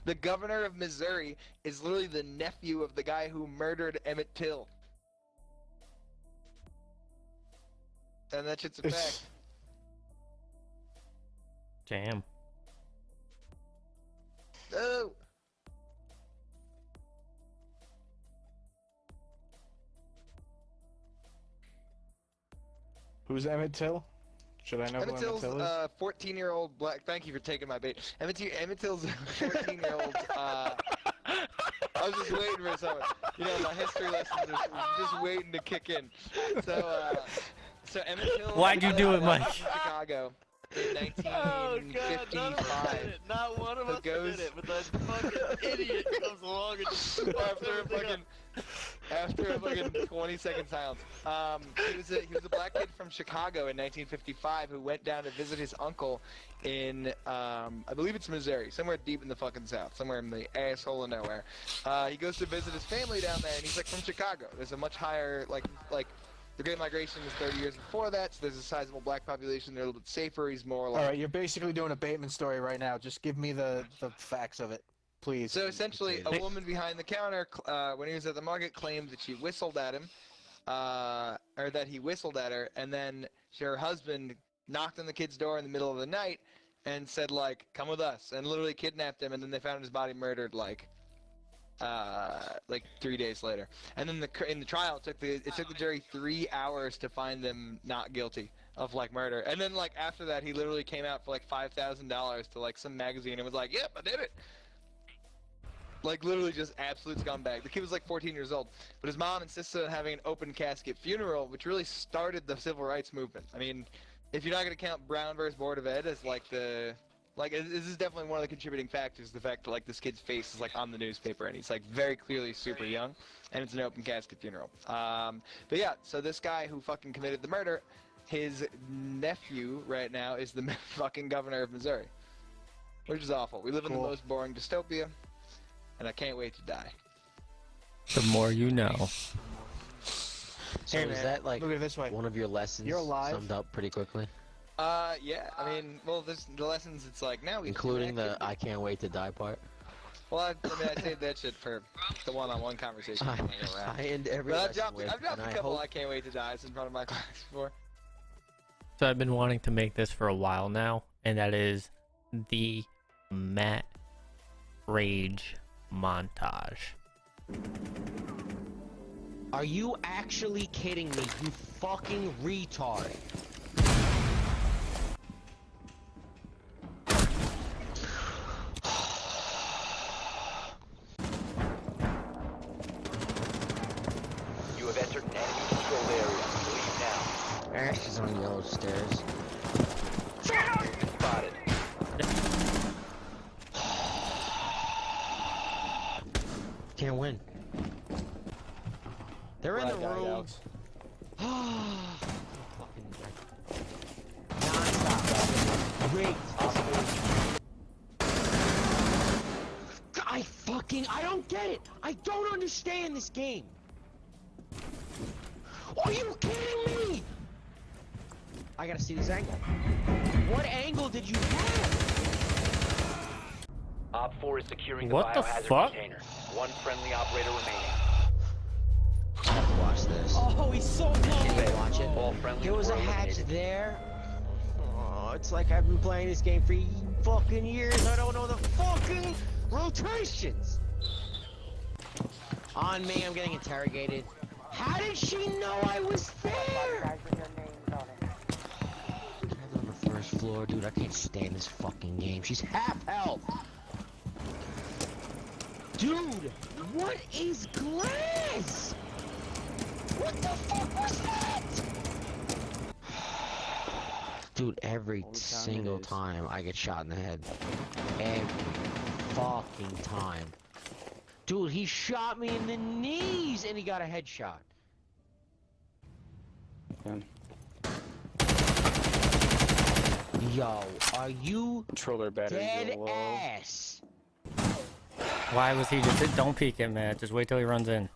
The governor of Missouri is literally the nephew of the guy who murdered Emmett Till. And that shit's a fact. Damn. Oh! Who's Emmett Till? Should I know Emmett who Emmett Till's Till is? 14-year-old black. Thank you for taking my bait. Emmett Till's 14-year-old. I was just waiting for someone. You know, my history lessons are just waiting to kick in. So Emmett Till. Why'd you do it, Mike? Chicago in 1955. Oh God, not one of us did it, but that fucking idiot comes along and just after a fucking 20-second silence. He was a black kid from Chicago in 1955 who went down to visit his uncle in I believe it's Missouri, somewhere deep in the fucking south, somewhere in the asshole of nowhere. He goes to visit his family down there, and he's like from Chicago. There's a much higher like. The Great Migration was 30 years before that, so there's a sizable black population. They're a little bit safer. He's more like... Alright, you're basically doing a Bateman story right now. Just give me the facts of it, please. So essentially, a woman behind the counter, when he was at the market, claimed that she whistled at him, or that he whistled at her, and then her husband knocked on the kid's door in the middle of the night and said, like, come with us, and literally kidnapped him, and then they found his body murdered, like 3 days later. And then in the trial, it took the jury 3 hours to find them not guilty of like murder. And then like after that, he literally came out for like $5,000 to like some magazine and was like, "Yep, I did it." Like literally just absolute scumbag. The kid was like 14 years old, but his mom insisted on having an open casket funeral, which really started the civil rights movement. I mean, if you're not gonna count Brown versus Board of Ed as like this is definitely one of the contributing factors, the fact that like this kid's face is like on the newspaper and he's like very clearly super young, and it's an open casket funeral. But yeah, so this guy who fucking committed the murder, his nephew right now is the fucking governor of Missouri, which is awful. We live in the most boring dystopia, and I can't wait to die. The more you know. So is that like look at it this way. one of your lessons You're alive. summed up pretty quickly? Yeah, I mean, well, there's the lessons, it's like, now we Including the I can't wait to die part? Well, I saved that shit for the one-on-one conversation. I end every But lesson with, I've dropped and a I couple hope... I can't wait to die in front of my class before. So I've been wanting to make this for a while now, and that is the Matt Rage montage. Are you actually kidding me, you fucking retard? You have entered an enemy controlled area. Leave now. Ash is on yellow stairs. Spotted. Can't win. They're in the room. Fucking non-stop. Great. I don't get it. I don't understand this game. Are you kidding me? I gotta see this angle. What angle did you have? Op 4 is securing the What the biohazard fuck? container. One friendly operator remaining. I have to watch this. Oh, he's so Can you watch it? All friendlies There was were a hatch eliminated. there. Oh, it's like I've been playing this game for fucking years. I don't know the fucking rotations. On me, I'm getting interrogated. How did she know I was there? I'm on the first floor, dude. I can't stand this fucking game. She's half health. Dude, what is glass? What the fuck was that? Dude, every single time I get shot in the head. Every fucking time. Dude, he shot me in the knees and he got a headshot. Yo, are you Controller battery dead low. ass? Why was he just... Don't peek him, man. Just wait till he runs in.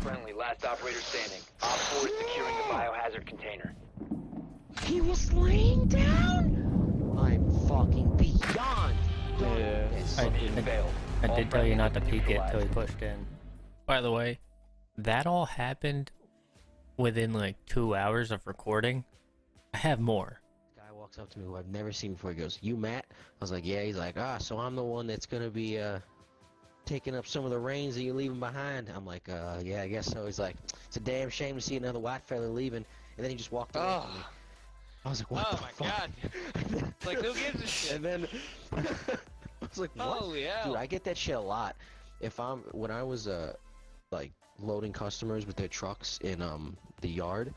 Friendly last Last operator standing. Op 4 is securing the biohazard container. He was laying down? I'm fucking beyond. I, Mission I, failed. I All did tell you friendlies not to have been peek it till he neutralized. pushed in. By the way, that all happened within like 2 hours of recording. I have more. Guy walks up to me who I've never seen before. He goes, "You Matt?" I was like, "Yeah." He's like, "Ah, so I'm the one that's gonna be taking up some of the reins that you're leaving behind." I'm like, "Yeah, I guess so." He's like, "It's a damn shame to see another white fella leaving," and then he just walked away from me. I was like, "What the my fuck?" god. It's like, who gives a shit? And then I was like, "What?" Holy hell. Dude, I get that shit a lot. When I was like loading customers with their trucks in the yard,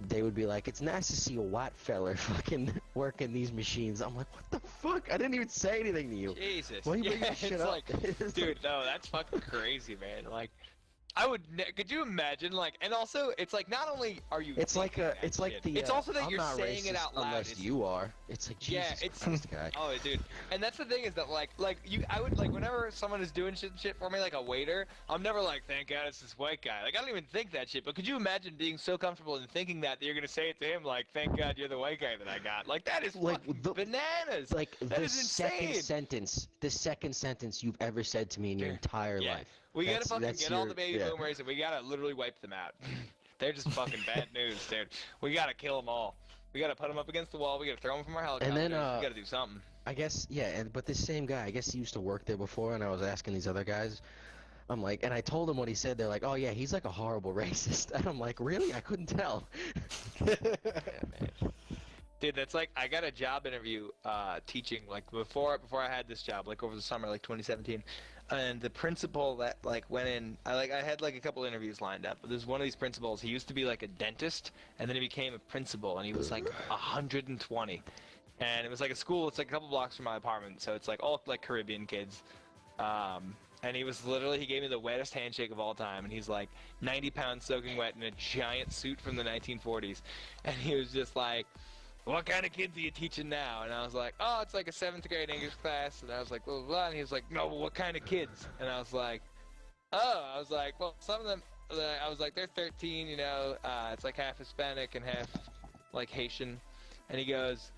they would be like, "It's nice to see a white fella fucking working these machines." I'm like, "What the fuck? I didn't even say anything to you." Jesus. Why are you bringing Yeah, this shit it's up? like, It's dude, like- no, that's fucking crazy, man. Like, I would. Could you imagine? Like, and also, it's like not only are you. It's like thinking that it's like shit, the. It's also that I'm you're not saying it racist out loud. unless It's- you are. It's like Jesus Yeah, it's- Christ, guy. Oh, dude, and that's the thing is that like you, I would like whenever someone is doing shit for me, like a waiter, I'm never like, thank God it's this white guy. Like I don't even think that shit. But could you imagine being so comfortable in thinking that you're gonna say it to him, like, thank God you're the white guy that I got. Like that is Like, fucking the- bananas. Like That the is second insane. sentence you've ever said to me in your Yeah. entire Yeah. life. We gotta fucking that's get all your- the baby yeah. boomers and we gotta literally wipe them out. They're just fucking bad news, dude. We gotta kill them all. We gotta put them up against the wall. We gotta throw them from our helicopters. then, we gotta do something. I guess, yeah, but this same guy, I guess he used to work there before, and I was asking these other guys, I'm like, and I told them what he said, they're like, "Oh yeah, he's like a horrible racist," and I'm like, "Really? I couldn't tell." Yeah, man. Dude, that's like I got a job interview teaching like before I had this job, like over the summer, like 2017. And the principal that like went in, I had like a couple interviews lined up. But there's one of these principals. He used to be like a dentist, and then he became a principal, and he was like 120. And it was like a school. It's like a couple blocks from my apartment, so it's like all like Caribbean kids. And he was literally, he gave me the wettest handshake of all time, and he's like 90 pounds soaking wet in a giant suit from the 1940s, and he was just like, "What kind of kids are you teaching now?" And I was like, "Oh, it's like a 7th grade English class." And I was like, blah, blah, blah. And he was like, "No, but what kind of kids?" And I was like, "Oh," I was like, "Well, some of them," I was like, "They're 13, you know, it's like half Hispanic and half like Haitian." And he goes,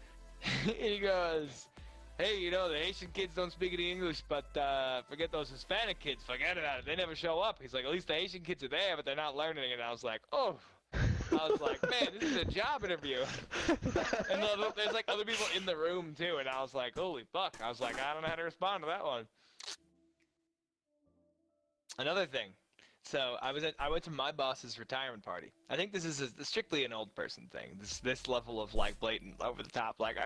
"Hey, you know, the Haitian kids don't speak any English, but forget those Hispanic kids, forget about it. They never show up." He's like, "At least the Haitian kids are there, but they're not learning." And I was like, "Oh." I was like, "Man, this is a job interview." And there's like other people in the room too, and I was like, "Holy fuck." I was like, I don't know how to respond to that one. Another thing. So I went to my boss's retirement party. I think this is strictly an old person thing. This level of like blatant over the top like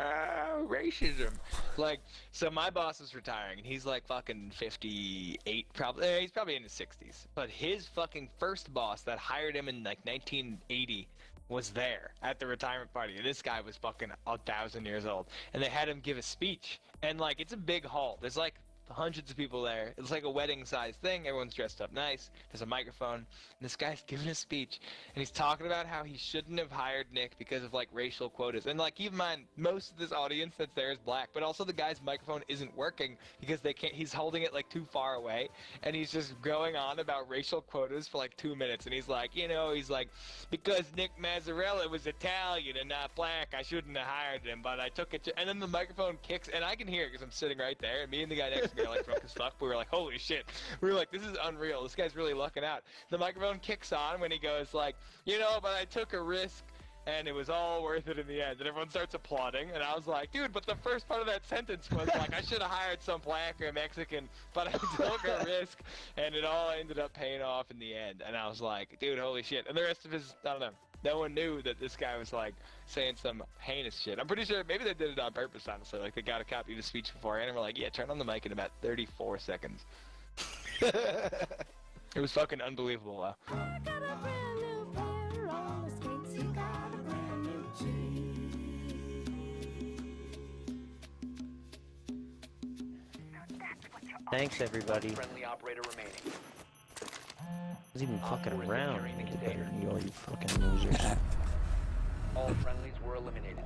racism. Like, so my boss is retiring and he's like fucking 58 probably. He's probably in his 60s. But his fucking first boss that hired him in like 1980 was there at the retirement party. And this guy was fucking 1,000 years old. And they had him give a speech. And like it's a big hall. There's like hundreds of people there. It's like a wedding-sized thing. Everyone's dressed up nice. There's a microphone, and this guy's giving a speech, and he's talking about how he shouldn't have hired Nick because of like racial quotas. And like, keep in mind, most of this audience that's there is black, but also the guy's microphone isn't working because they can't. He's holding it like too far away, and he's just going on about racial quotas for like 2 minutes. And he's like, because Nick Mazzarella was Italian and not black, I shouldn't have hired him, but I took it. And then the microphone kicks, and I can hear it because I'm sitting right there, and me and the guy next to me are like drunk as fuck. We were like, holy shit. We were like, this is unreal. This guy's really lucking out. The microphone kicks on when he goes like, but I took a risk and it was all worth it in the end. And everyone starts applauding. And I was like, dude, but the first part of that sentence was like, I should have hired some black or Mexican, but I took a risk and it all ended up paying off in the end. And I was like, dude, holy shit. And the rest of his, I don't know. No one knew that this guy was like saying some heinous shit. I'm pretty sure maybe they did it on purpose, honestly. Like they got a copy of the speech beforehand and were like, yeah, turn on the mic in about 34 seconds. It was fucking unbelievable, though. I got a brand new pair of roller skates. You got a brand new Thanks, everybody. Friendly operator remaining. I was even fucking Op 4 is around. securing the container. You all you fucking losers. All friendlies were eliminated.